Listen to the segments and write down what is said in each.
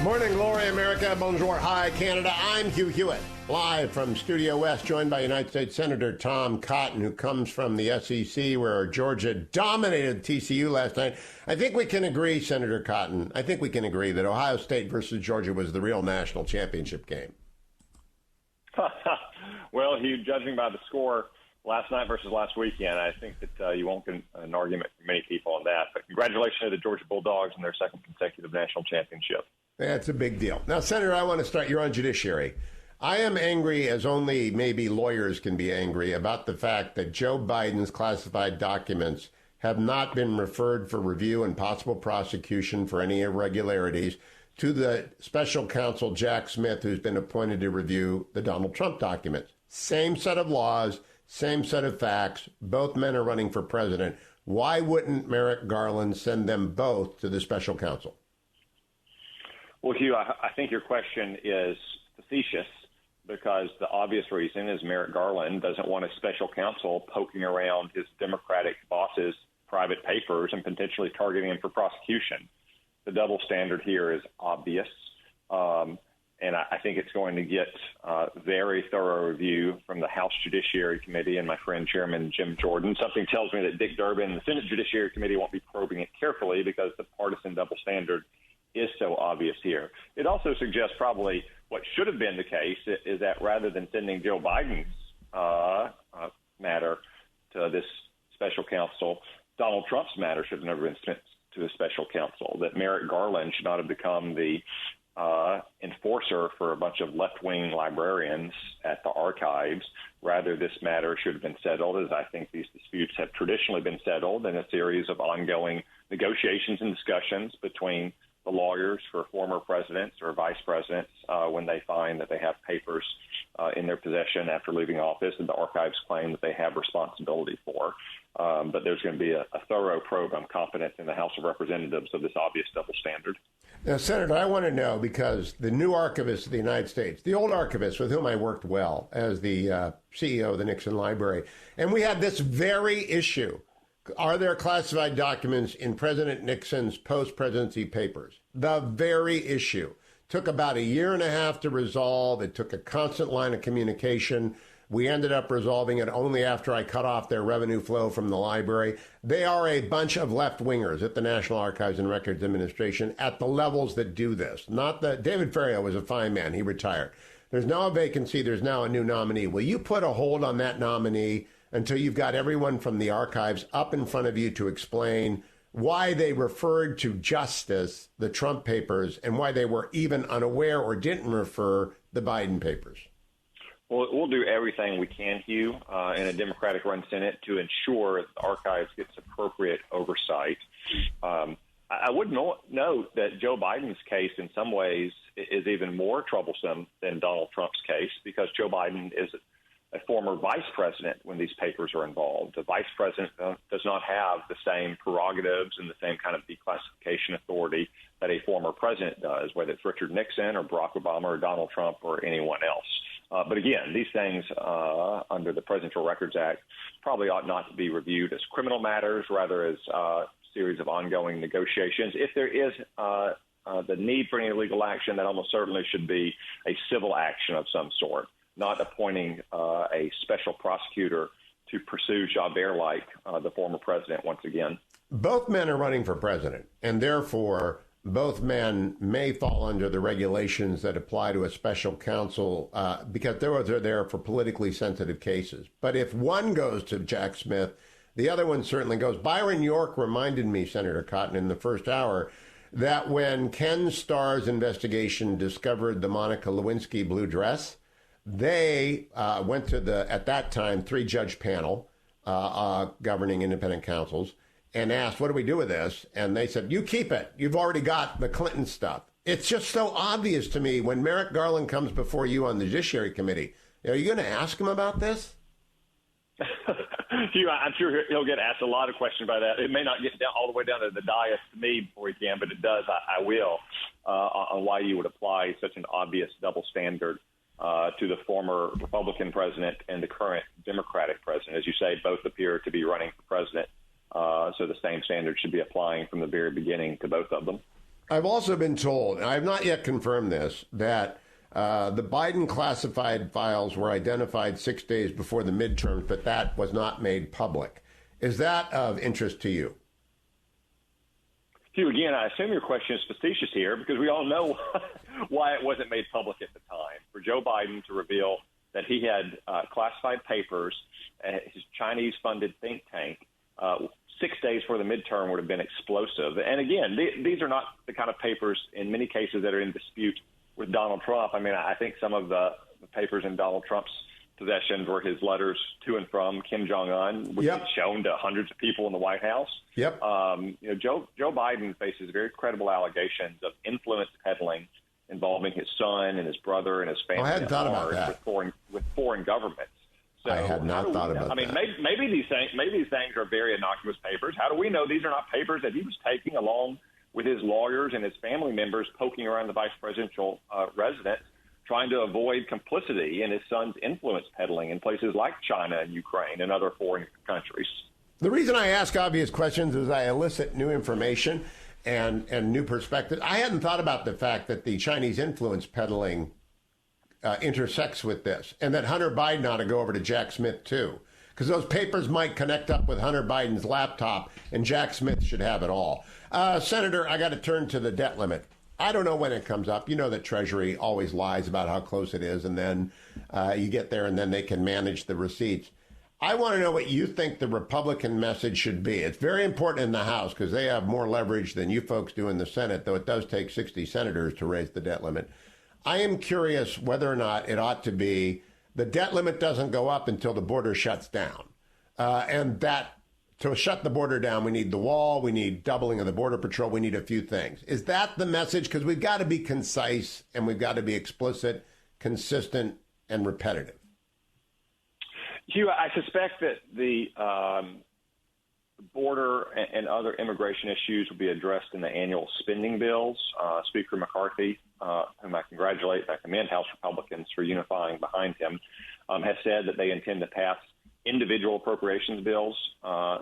Morning glory, America. Bonjour. Hi, Canada. I'm Hugh Hewitt, live from Studio West, joined by United States Senator Tom Cotton, who comes from the SEC, where Georgia dominated TCU last night. I think we can agree, Senator Cotton, I think we can agree that Ohio State versus Georgia was the real national championship game. Well, Hugh, judging by the score last night versus last weekend, I think that you won't get an argument from many people on that. But congratulations to the Georgia Bulldogs and their second consecutive national championship. That's a big deal. Now, Senator, I want to start. You're on Judiciary. I am angry, as only maybe lawyers can be angry, about the fact that Joe Biden's classified documents have not been referred for review and possible prosecution for any irregularities to the special counsel, Jack Smith, who's been appointed to review the Donald Trump documents. Same set of laws, same set of facts. Both men are running for president. Why wouldn't Merrick Garland send them both to the special counsel? Well, Hugh, I think your question is facetious because the obvious reason is Merrick Garland doesn't want a special counsel poking around his Democratic boss's private papers and potentially targeting him for prosecution. The double standard here is obvious, and I think it's going to get very thorough review from the House Judiciary Committee and my friend Chairman Jim Jordan. Something tells me that Dick Durbin and the Senate Judiciary Committee won't be probing it carefully because the partisan double standard is so obvious here. It also suggests probably what should have been the case is that rather than sending Joe Biden's matter to this special counsel, Donald Trump's matter should have never been sent to a special counsel, that Merrick Garland should not have become the enforcer for a bunch of left-wing librarians at the archives. Rather, this matter should have been settled, as I think these disputes have traditionally been settled, in a series of ongoing negotiations and discussions between the lawyers for former presidents or vice presidents when they find that they have papers in their possession after leaving office and the archives claim that they have responsibility for. But there's going to be a thorough probe, I'm confident, in the House of Representatives of this obvious double standard. Now, Senator, I want to know, because the new archivist of the United States, the old archivist with whom I worked well as the CEO of the Nixon Library, and we had this very issue. Are there classified documents in President Nixon's post-presidency papers? The very issue. Took about a year and a half to resolve. It took a constant line of communication. We ended up resolving it only after I cut off their revenue flow from the library. They are a bunch of left-wingers at the National Archives and Records Administration at the levels that do this. Not that David Ferriero was a fine man. He retired. There's now a vacancy. There's now a new nominee. Will you put a hold on that nominee until you've got everyone from the archives up in front of you to explain why they referred to justice the Trump papers and why they were even unaware or didn't refer the Biden papers? Well, we'll do everything we can, Hugh, in a Democratic-run Senate to ensure that the archives gets appropriate oversight. I would note that Joe Biden's case in some ways is even more troublesome than Donald Trump's case because Joe Biden is a former vice president when these papers are involved. The vice president does not have the same prerogatives and the same kind of declassification authority that a former president does, whether it's Richard Nixon or Barack Obama or Donald Trump or anyone else. But again, these things under the Presidential Records Act probably ought not to be reviewed as criminal matters, rather as a series of ongoing negotiations. If there is the need for any legal action, that almost certainly should be a civil action of some sort, not appointing a special prosecutor to pursue Javert like the former president once again. Both men are running for president, and therefore both men may fall under the regulations that apply to a special counsel because they're there for politically sensitive cases. But if one goes to Jack Smith, the other one certainly goes. Byron York reminded me, Senator Cotton, in the first hour, that when Ken Starr's investigation discovered the Monica Lewinsky blue dress, they went to the, at that time, 3-judge panel governing independent counsels and asked, what do we do with this? And they said, you keep it. You've already got the Clinton stuff. It's just so obvious to me when Merrick Garland comes before you on the Judiciary Committee. Are you going to ask him about this? Hugh, I'm sure he'll get asked a lot of questions about that. It may not get down all the way down to the dais to me before he can, but it does. I will on why you would apply such an obvious double standard to the former Republican president and the current Democratic president. As you say, both appear to be running for president. So the same standard should be applying from the very beginning to both of them. I've also been told, and I have not yet confirmed this, that the Biden classified files were identified 6 days before the midterms, but that was not made public. Is that of interest to you? Hugh, again, I assume your question is facetious here because we all know why it wasn't made public at the time. For Joe Biden to reveal that he had classified papers at his Chinese-funded think tank 6 days before the midterm would have been explosive. And again, these are not the kind of papers, in many cases, that are in dispute with Donald Trump. I mean, I think some of the papers in Donald Trump's possessions were his letters to and from Kim Jong-un, which had shown to hundreds of people in the White House. Yep. Joe Biden faces very credible allegations of influence peddling involving his son and his brother and his family. I hadn't thought about that. With foreign governments. So I had not thought about that. I mean, maybe these things are very innocuous papers. How do we know these are not papers that he was taking along with his lawyers and his family members poking around the vice presidential residence, trying to avoid complicity in his son's influence peddling in places like China and Ukraine and other foreign countries? The reason I ask obvious questions is I elicit new information and new perspectives. I hadn't thought about the fact that the Chinese influence peddling intersects with this, and that Hunter Biden ought to go over to Jack Smith, too, because those papers might connect up with Hunter Biden's laptop, and Jack Smith should have it all. Senator, I got to turn to the debt limit. I don't know when it comes up. You know that Treasury always lies about how close it is, and then you get there, and then they can manage the receipts. I want to know what you think the Republican message should be. It's very important in the House because they have more leverage than you folks do in the Senate, though it does take 60 senators to raise the debt limit. I am curious whether or not it ought to be the debt limit doesn't go up until the border shuts down. And that to shut the border down, we need the wall, we need doubling of the Border Patrol, we need a few things. Is that the message? Because we've got to be concise and we've got to be explicit, consistent, and repetitive. Hugh, I suspect that the border and other immigration issues will be addressed in the annual spending bills. Speaker McCarthy, whom I congratulate, I commend House Republicans for unifying behind him, has said that they intend to pass individual appropriations bills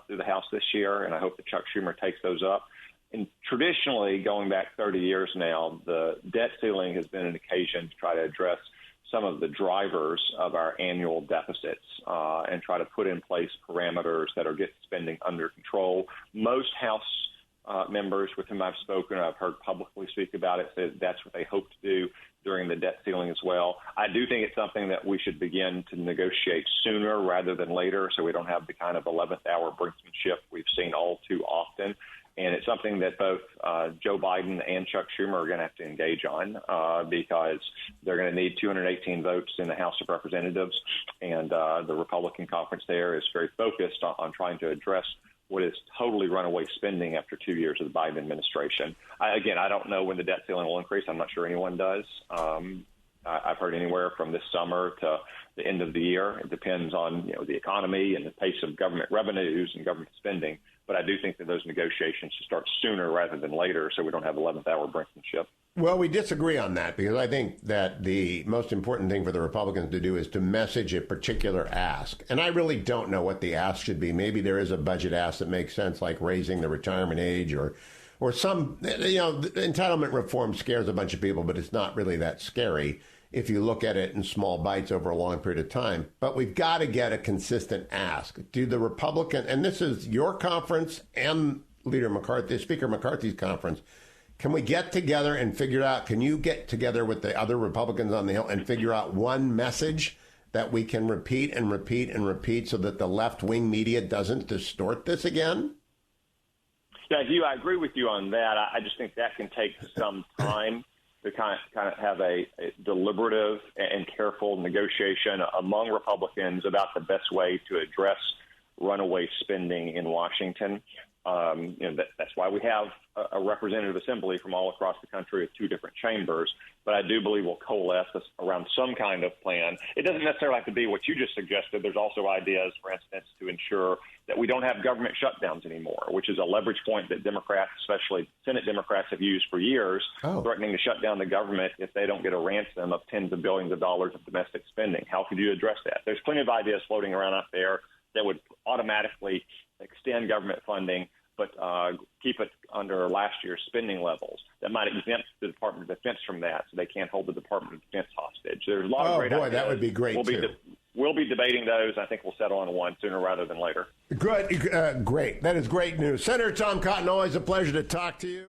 through the House this year, and I hope that Chuck Schumer takes those up. And traditionally, going back 30 years now, the debt ceiling has been an occasion to try to address some of the drivers of our annual deficits and try to put in place parameters that are get spending under control. Most House members with whom I've spoken, I've heard publicly speak about it, say that's what they hope to do during the debt ceiling as well. I do think it's something that we should begin to negotiate sooner rather than later so we don't have the kind of 11th hour brinksmanship we've seen all too often. And it's something that both Joe Biden and Chuck Schumer are going to have to engage on because they're going to need 218 votes in the House of Representatives. And the Republican conference there is very focused on trying to address what is totally runaway spending after 2 years of the Biden administration. I don't know when the debt ceiling will increase. I'm not sure anyone does. I've heard anywhere from this summer to the end of the year. It depends on the economy and the pace of government revenues and government spending. But I do think that those negotiations should start sooner rather than later so we don't have 11th hour brinksmanship. Well, we disagree on that because I think that the most important thing for the Republicans to do is to message a particular ask. And I really don't know what the ask should be. Maybe there is a budget ask that makes sense, like raising the retirement age or some, entitlement reform scares a bunch of people, but it's not really that scary if you look at it in small bites over a long period of time. But we've got to get a consistent ask. Do the Republican, and this is your conference and Speaker McCarthy's conference, can we get together and figure out, can you get together with the other Republicans on the Hill and figure out one message that we can repeat and repeat and repeat so that the left-wing media doesn't distort this again? Yeah, Hugh, I agree with you on that. I just think that can take some time to kind of have a deliberative and careful negotiation among Republicans about the best way to address runaway spending in Washington. That's why we have a representative assembly from all across the country of two different chambers. But I do believe we'll coalesce around some kind of plan. It doesn't necessarily have to be what you just suggested. There's also ideas, for instance, to ensure that we don't have government shutdowns anymore, which is a leverage point that Democrats, especially Senate Democrats, have used for years, threatening to shut down the government if they don't get a ransom of tens of billions of dollars of domestic spending. How could you address that? There's plenty of ideas floating around out there that would automatically extend government funding but keep it under last year's spending levels. That might exempt the Department of Defense from that, so they can't hold the Department of Defense hostage. There's a lot of great ideas. That would be great, We'll be debating those. I think we'll settle on one sooner rather than later. Good. Great. That is great news. Senator Tom Cotton, always a pleasure to talk to you.